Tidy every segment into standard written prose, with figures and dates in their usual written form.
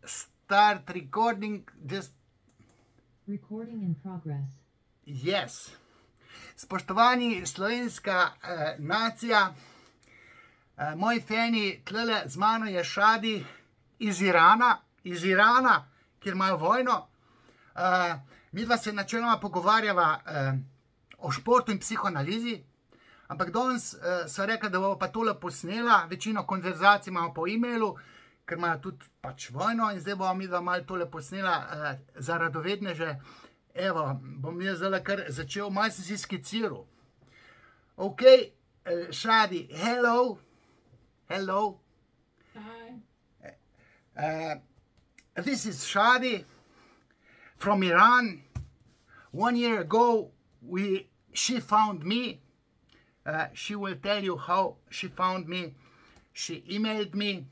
start recording. Just recording in progress. Yes. Spoštovani slovenska nacija, moji fani, tlele z mano je Shadi iz Irana, kjer imajo vojno. Midva se načeloma pogovarjava o športu in psihoanalizi, ampak danes sva rekla, da bomo pa tole posnela, večino konverzacij imamo po e-mailu, ker imajo tudi pač vojno in zdaj bomo midva malo tole posnela za radovedneže. Evo, bom jaz zdaj kar začel, malo sem si skiciral. Ok, Shadi, hello. Hello. Hi. This is Shadi from Iran. 1 year ago, she found me. She will tell you how she found me. She emailed me.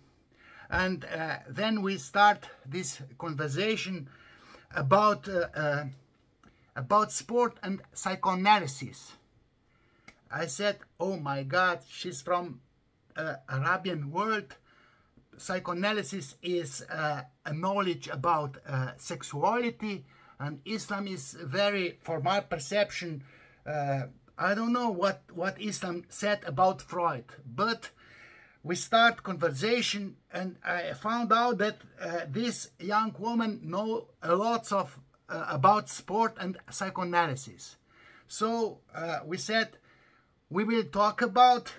And then we start this conversation about sport and psychoanalysis. I said, oh my God, she's from Arabian world. Psychoanalysis is a knowledge about sexuality, and Islam is very, for my perception, I don't know what Islam said about Freud, but we start conversation and I found out that this young woman knows a lot of about sport and psychoanalysis. So we said we will talk about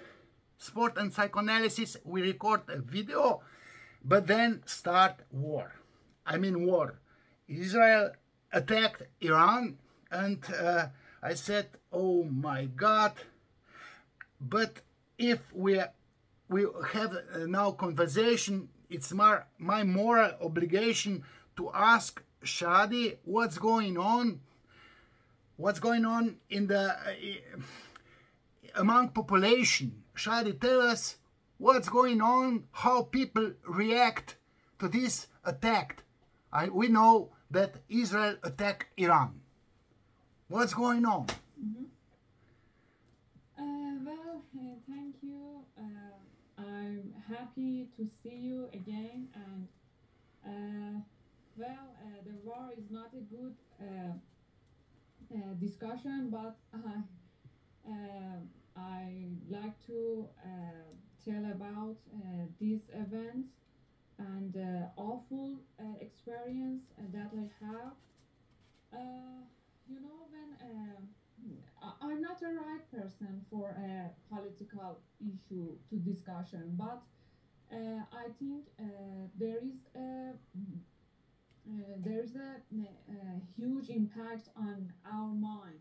sport and psychoanalysis. We record a video, but then start war. I mean war. Israel attacked Iran, and I said, oh my God. But if we have now conversation, it's my moral obligation to ask Shadi what's going on in the among population. Shadi, tell us what's going on, how people react to this attack. We know that Israel attacked Iran. What's going on? Well, thank you. I'm happy to see you again, and the war is not a good discussion, but I like to tell about these events and awful experience that I have. You know, I'm not a right person for a political issue to discussion, but I think there's a huge impact on our mind,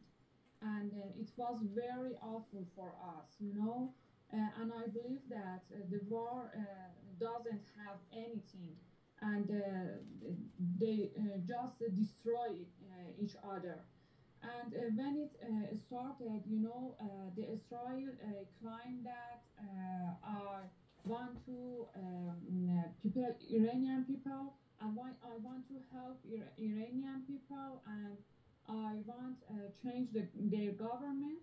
and it was very awful for us, you know. And I believe that the war doesn't have anything, and they just destroy each other. And when it started, you know, the Israel claimed that I want to Iranian people. I want to help Iranian people, and I want change their government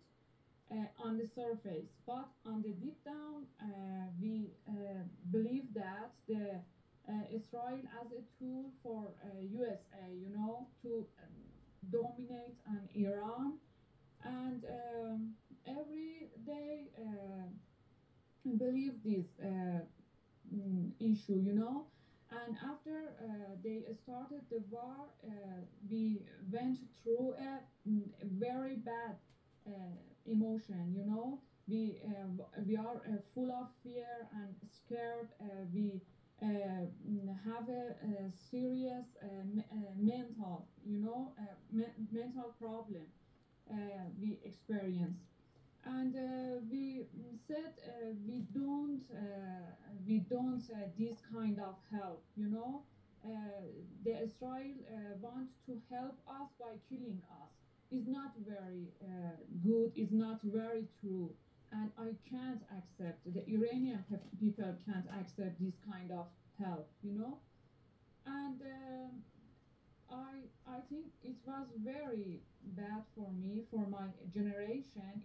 on the surface. But on the deep down, we believe that the Israel as a tool for USA, you know, to dominate on Iran, and every day believe this issue, you know. And after they started the war, we went through a very bad emotion, you know. We are full of fear and scared. We have a serious mental, you know, mental problem we experience, and we said we don't this kind of help, you know. The Israel wants to help us by killing us. Is not very good. Is not very true, and I can't accept. The Iranian people can't accept this kind of help, you know. And I think it was very bad for me, for my generation.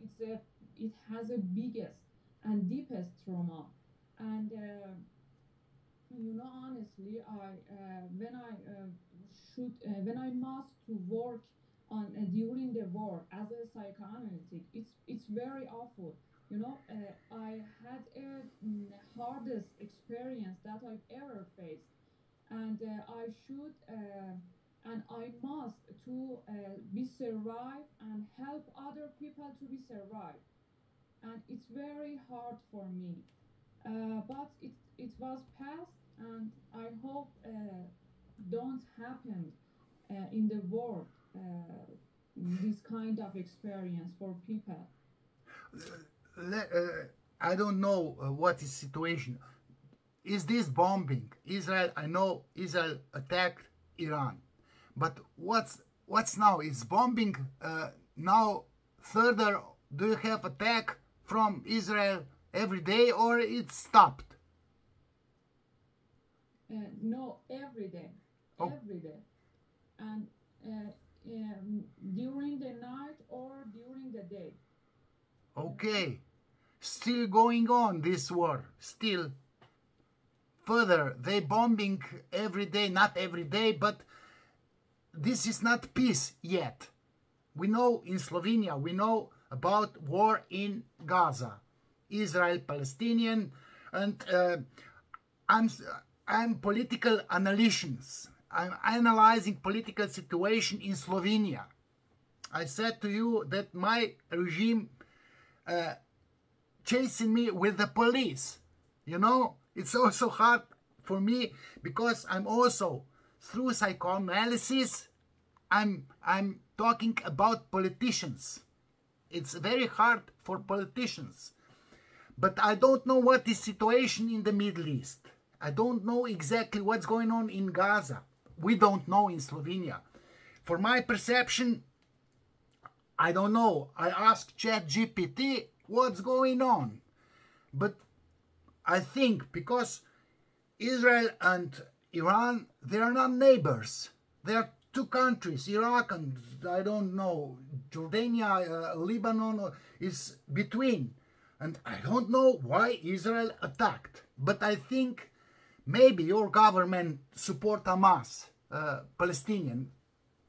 It has a biggest and deepest trauma, and You know, honestly, when I must to work on during the war as a psychoanalytic, it's very awful. You know, I had a hardest experience that I've ever faced, and I must to be survive and help other people to be survive, and it's very hard for me. But it was past, and I hope don't happen in the world this kind of experience for people. I don't know what is situation. Is this bombing? Israel, I know Israel attacked Iran, but what's now? Is bombing now further? Do you have attack from Israel every day, or it stopped? No, every day, Oh, every day, and during the night or during the day. You know. okay. Still going on this war. Still further. They bombing every day, not every day, but this is not peace yet. We know in Slovenia, we know about war in Gaza, Israel, Palestinian, and I'm political analyst. I'm analyzing political situation in Slovenia. I said to you that my regime chasing me with the police. You know, it's also hard for me because I'm also through psychoanalysis. I'm talking about politicians. It's very hard for politicians. But I don't know what is situation in the Middle East. I don't know exactly what's going on in Gaza. We don't know in Slovenia. For my perception, I don't know. I asked ChatGPT what's going on. But I think because Israel and Iran, they are not neighbors. They are two countries, Iraq and I don't know, Jordania, Lebanon is between. And I don't know why Israel attacked. But I think maybe your government support Hamas, Palestinian.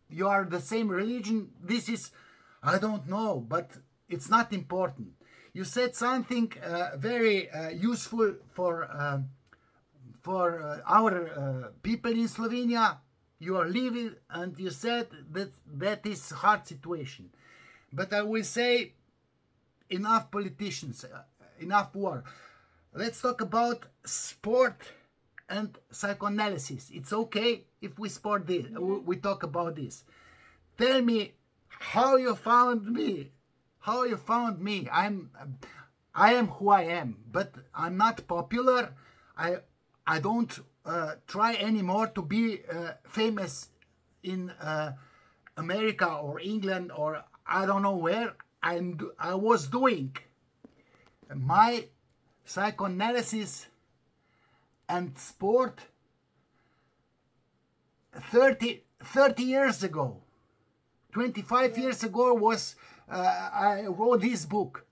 You are the same religion. This is, I don't know, but it's not important. You said something very useful for our people in Slovenia. You are living, and you said that is hard situation. But I will say, enough politicians, enough war. Let's talk about sport and psychoanalysis. It's okay if we sport this. We talk about this. Tell me how you found me. How you found me. I am who I am, but I'm not popular. I don't try anymore to be famous in America or England or I don't know where. I was doing my psychoanalysis and sport 30 years ago. 25 years ago was I wrote this book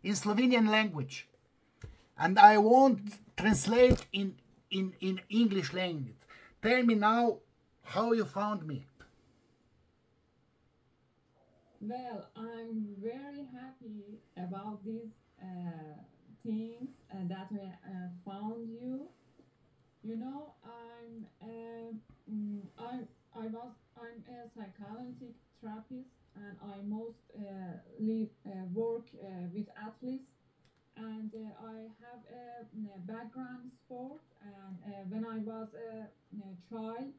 in Slovenian language, and I won't translate in English language. Tell me now how you found me. Well, I'm very happy about these things that I found you. You know, I'm a psychoanalytic therapist, and I work with athletes, and I have a background in sport. And when I was a child,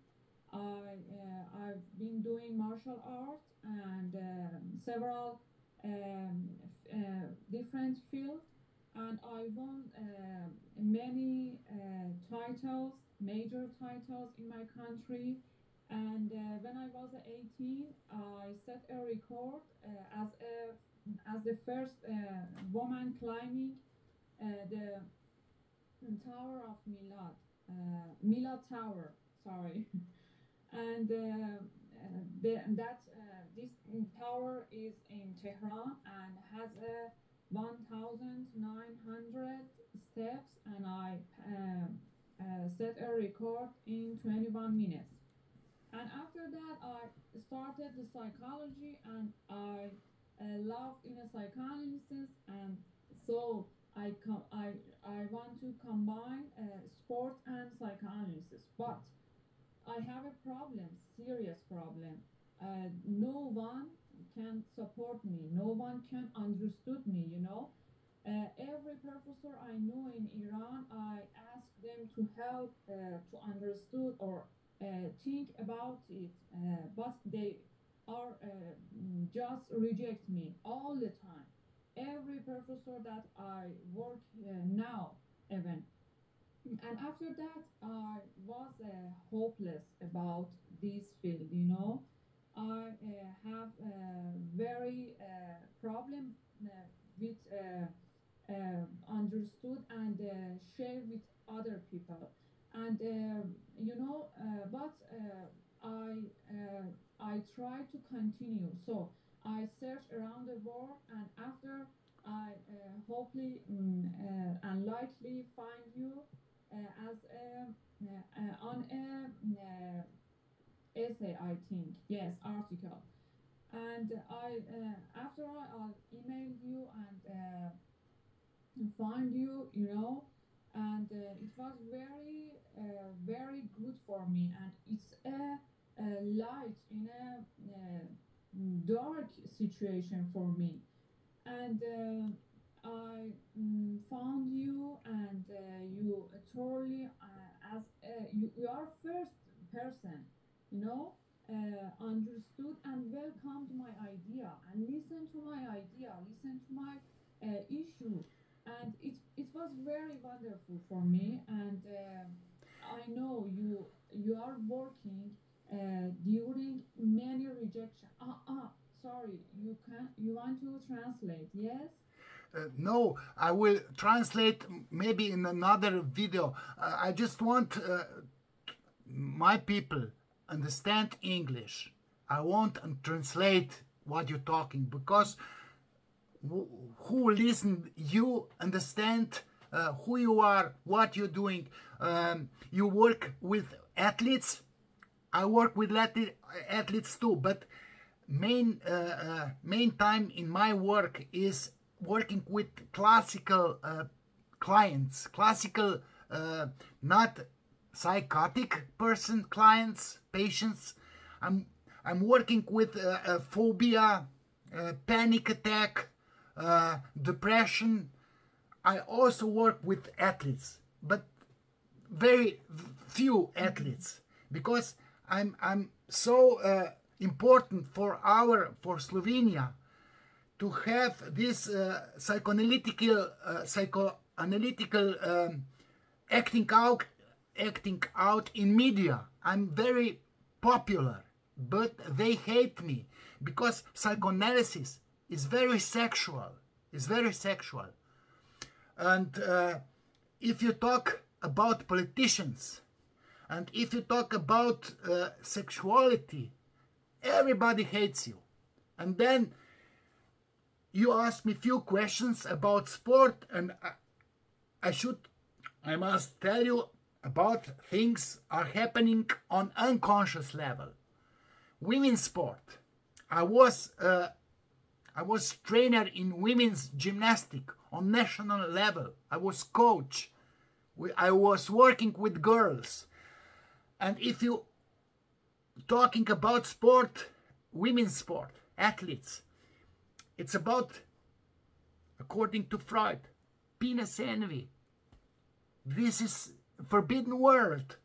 I've been doing martial arts and several different fields, and I won many titles, major titles in my country. And when I was 18, I set a record as the first woman climbing the Tower of Milad, Milad Tower. Sorry. And this tower is in Tehran and has a 1,900 steps, and I set a record in 21 minutes. And after that, I started the psychology, and I loved in a psychoanalysis, and so I want to combine sport and psychoanalysis. But I have a problem, serious problem. No one can support me. No one can understood me. Every professor I know in Iran, I ask them to help to understood or think about it, but they are just reject me all the time. Every professor that I work now, even. And after that, I was hopeless about this field. I have very problem with understood and share with other people. And but I try to continue. So I search around the world, and after I hopefully unlikely find you as on a essay, I think, yes, article. And after I'll email you and find you, and it was very very good for me, and it's a light in a dark situation for me. And I found you, and you totally as you are first person, you know, understood and welcomed my idea and listened to my idea, listened to my issue, and it was very wonderful for me. And I know you are working during many rejection. Sorry, you want to translate? Yes. No, I will translate maybe in another video. I just want my people understand English. I won't translate what you're talking, because who listen, you understand who you are, what you're doing. You work with athletes. I work with athletes too, but main time in my work is working with classical clients, classical, not psychotic person clients, patients. I'm working with phobia, panic attack, depression. I also work with athletes, but very few athletes, because I'm so important for Slovenia to have this psychoanalytical acting out in media. I'm very popular, but they hate me because psychoanalysis is very sexual. It's very sexual. And if you talk about politicians, and if you talk about sexuality, everybody hates you. And then you ask me few questions about sport, and I must tell you about things are happening on unconscious level. Women's sport. I was trainer in women's gymnastic on national level. I was coach. I was working with girls. And if you talking about sport, women's sport, athletes, it's about, according to Freud, penis envy. This is forbidden world.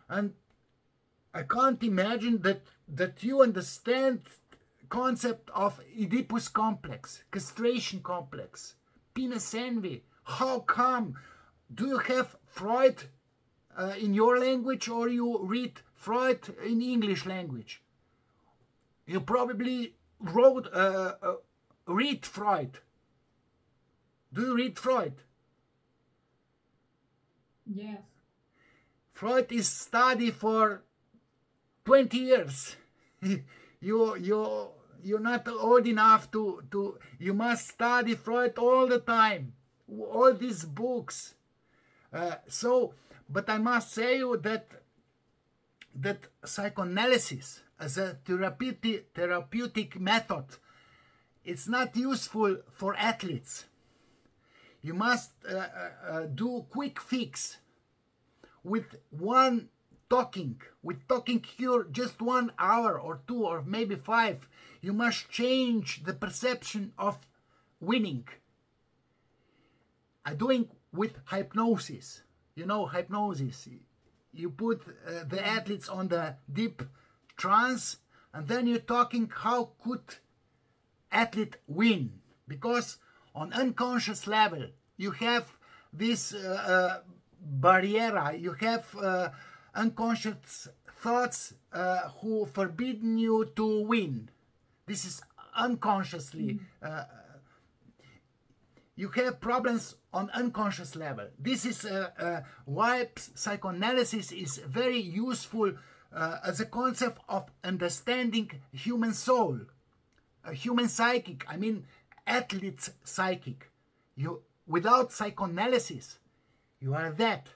And I can't imagine that you understand concept of Oedipus complex, castration complex, penis envy. How come? Do you have Freud in your language, or you read Freud in English language? You probably read Freud. Do you read Freud? Yes. Freud is studied for 20 years. You're not old enough to you must study Freud all the time, all these books. But I must say you that psychoanalysis as a therapeutic method, it's not useful for athletes. You must do quick fix with talking cure, just 1 hour or 2 or maybe 5. You must change the perception of winning. I'm doing with hypnosis. You know hypnosis. You put the athletes on the deep trance, and then you're talking how could athlete win, because on unconscious level you have this barrier, you have unconscious thoughts who forbidden you to win. This is unconsciously you have problems on unconscious level. This is why psychoanalysis is very useful as a concept of understanding human soul, human psychic, I mean athlete's psychic. You, without psychoanalysis, you are dead.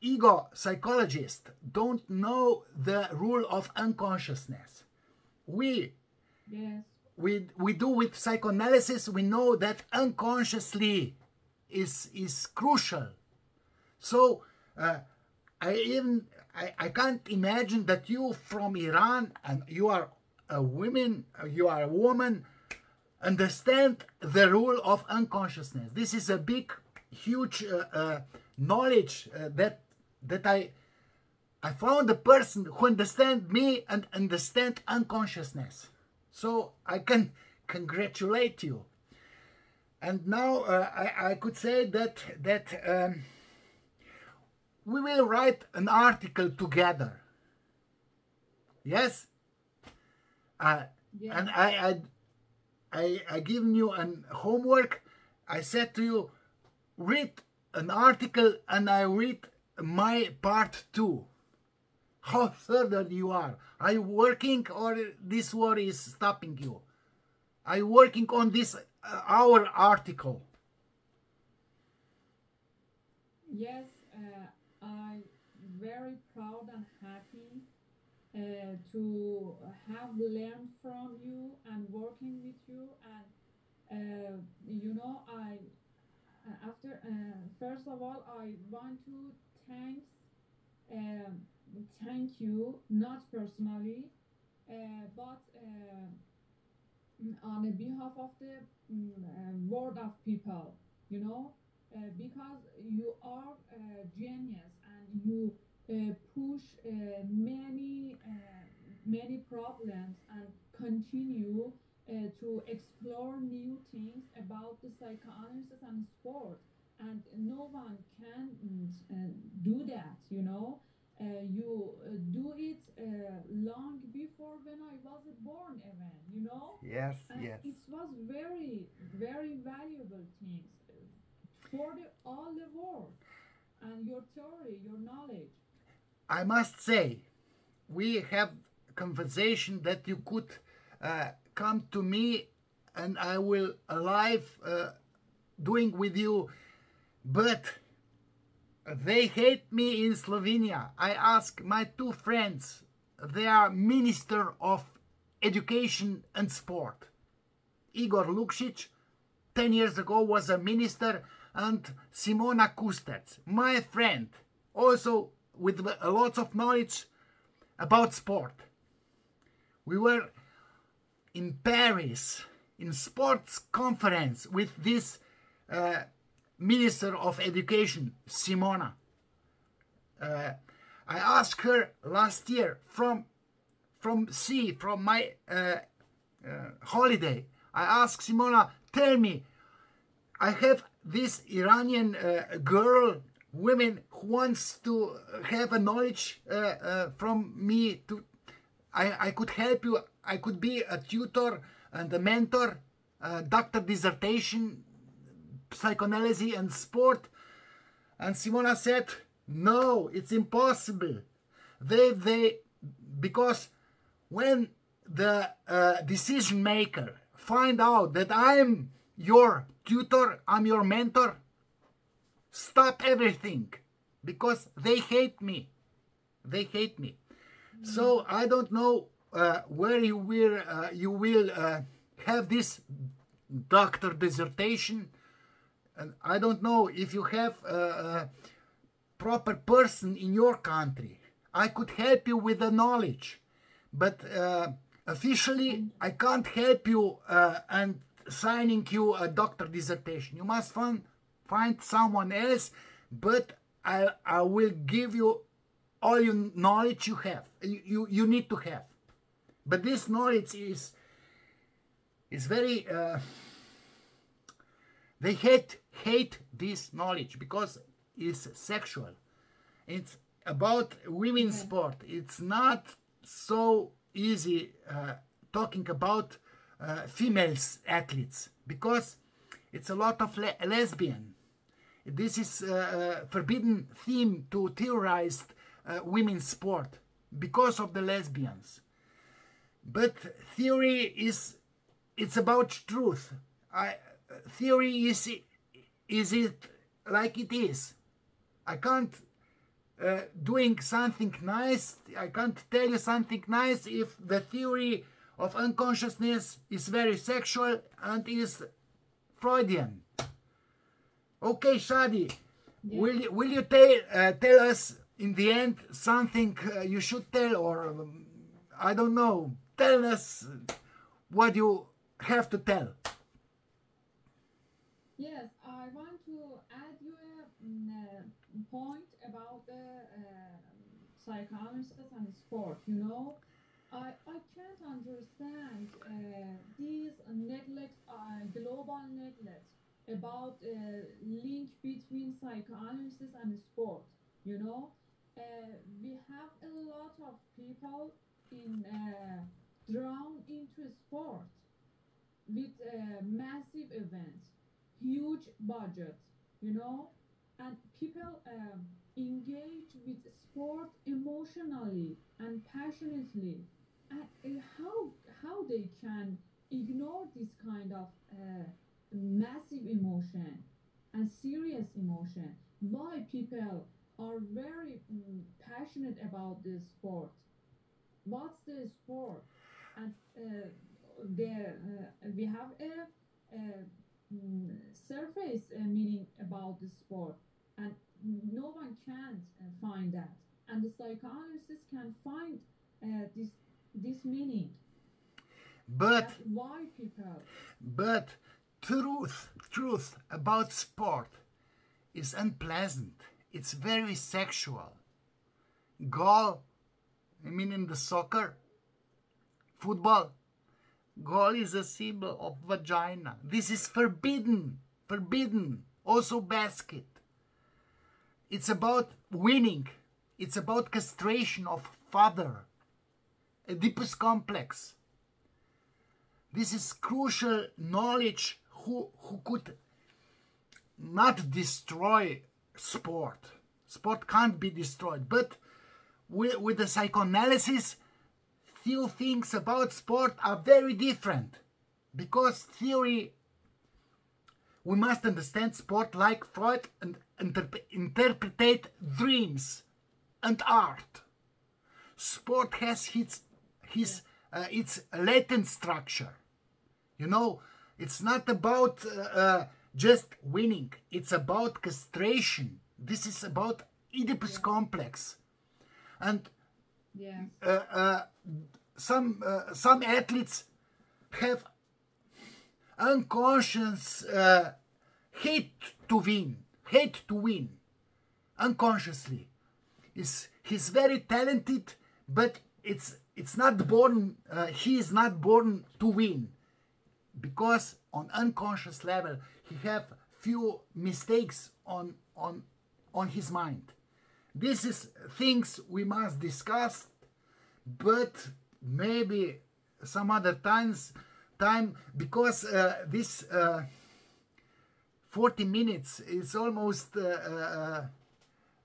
Ego psychologists don't know the rule of unconsciousness. We do with psychoanalysis, we know that unconsciously is crucial. So I can't imagine that you from Iran, and you are a woman, understand the rule of unconsciousness. This is a big, huge knowledge that I found a person who understands me and understand unconsciousness. So I can congratulate you. And now I could say that we will write an article together. Yes? And I given you an homework. I said to you, read an article, and I read my part too. How further you are? Are you working, or this war is stopping you? Are you working on this our article? Yes, I'm very proud and happy to have learned from you and working with you. And you know, first of all, I want to thank you, not personally, but on behalf of the world of people, you know, because you are a genius, and you push many problems and continue to explore new things about the psychoanalysis and sport. And no one can do that, you know. You do it long before when I was born even, you know. Yes, and yes. it was very valuable things for all the world, and your theory, your knowledge. I must say, we have conversation that you could come to me, and I will alive doing with you, but they hate me in Slovenia. I ask my 2 friends, they are Minister of Education and Sport. Igor Lukšić, 10 years ago, was a minister, and Simona Kustec, my friend, also with a lot of knowledge about sport. We were in Paris, in sports conference with this Minister of Education, Simona. I asked her last year from my holiday. I asked Simona, tell me, I have this Iranian woman who wants to have a knowledge from me. I could help you. I could be a tutor and a mentor, doctor dissertation, psychoanalysis and sport. And Simona said, no, it's impossible. Because when the decision maker find out that I'm your tutor, I'm your mentor, stop everything, because they hate me. They hate me. So I don't know where you will have this doctor dissertation, and I don't know if you have a proper person in your country. I could help you with the knowledge, but officially I can't help you and signing you a doctor dissertation. You must find someone else, but I will give you all your knowledge you have, you need to have. But this knowledge is very they hate this knowledge because it's sexual. It's about women's sport. It's not so easy talking about females athletes, because it's a lot of lesbian. This is a forbidden theme to theorize women's sport because of the lesbians. But theory it's about truth. Theory is it like it is. I can't doing something nice. I can't tell you something nice if the theory of unconsciousness is very sexual and is Freudian. Okay, Shadi, yeah. Will you tell us in the end something you should tell, or I don't know, tell us what you have to tell. Yes, I want to add you a point about the psychoanalysis and sport. You know, I can't understand these neglect, global neglect about link between psychoanalysis and sport. You know, we have a lot of people in drawn into sport with massive events, huge budgets, you know, and people engage with sport emotionally and passionately. And how they can ignore this kind of massive emotion and serious emotion? Why people are very passionate about this sport? What's the sport? And we have a surface meaning about the sport, and no one can find that, and the psychoanalyst can find this meaning. But that's why people. But truth about sport is unpleasant. It's very sexual. Goal, I mean in the soccer, football, goal is a symbol of vagina. This is forbidden. Forbidden. Also basket. It's about winning. It's about castration of father. Oedipus complex. This is crucial knowledge who could not destroy sport. Sport can't be destroyed. But with the psychoanalysis, few things about sport are very different. Because theory, we must understand sport like Freud and interpret dreams and art. Sport has its latent structure. You know, it's not about just winning. It's about castration. This is about Oedipus complex. And some athletes have unconscious hate to win, unconsciously. He's very talented, but it's not born. He is not born to win, because on unconscious level he have few mistakes on his mind. This is things we must discuss, but maybe some other time, because this 40 minutes is almost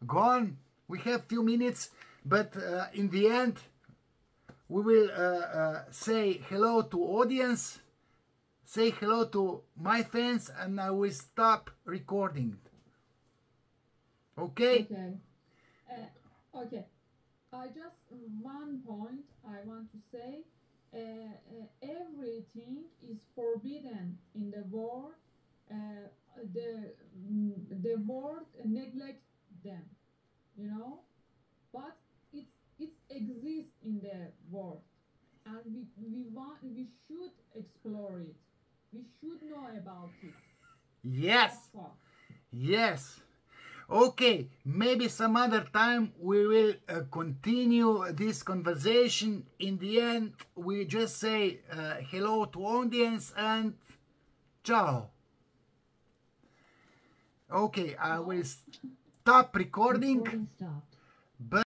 gone. We have few minutes, but in the end we will say hello to audience, say hello to my fans, and I will stop recording. Okay? Okay. Okay. I just one point I want to say. Everything is forbidden in the world. The world neglect them, you know, but it exists in the world, and we should explore it. We should know about it. Yes. That's all. Yes. Okay, maybe some other time we will continue this conversation. In the end, we just say hello to audience and ciao. Okay, I will stop recording. Recording stopped. But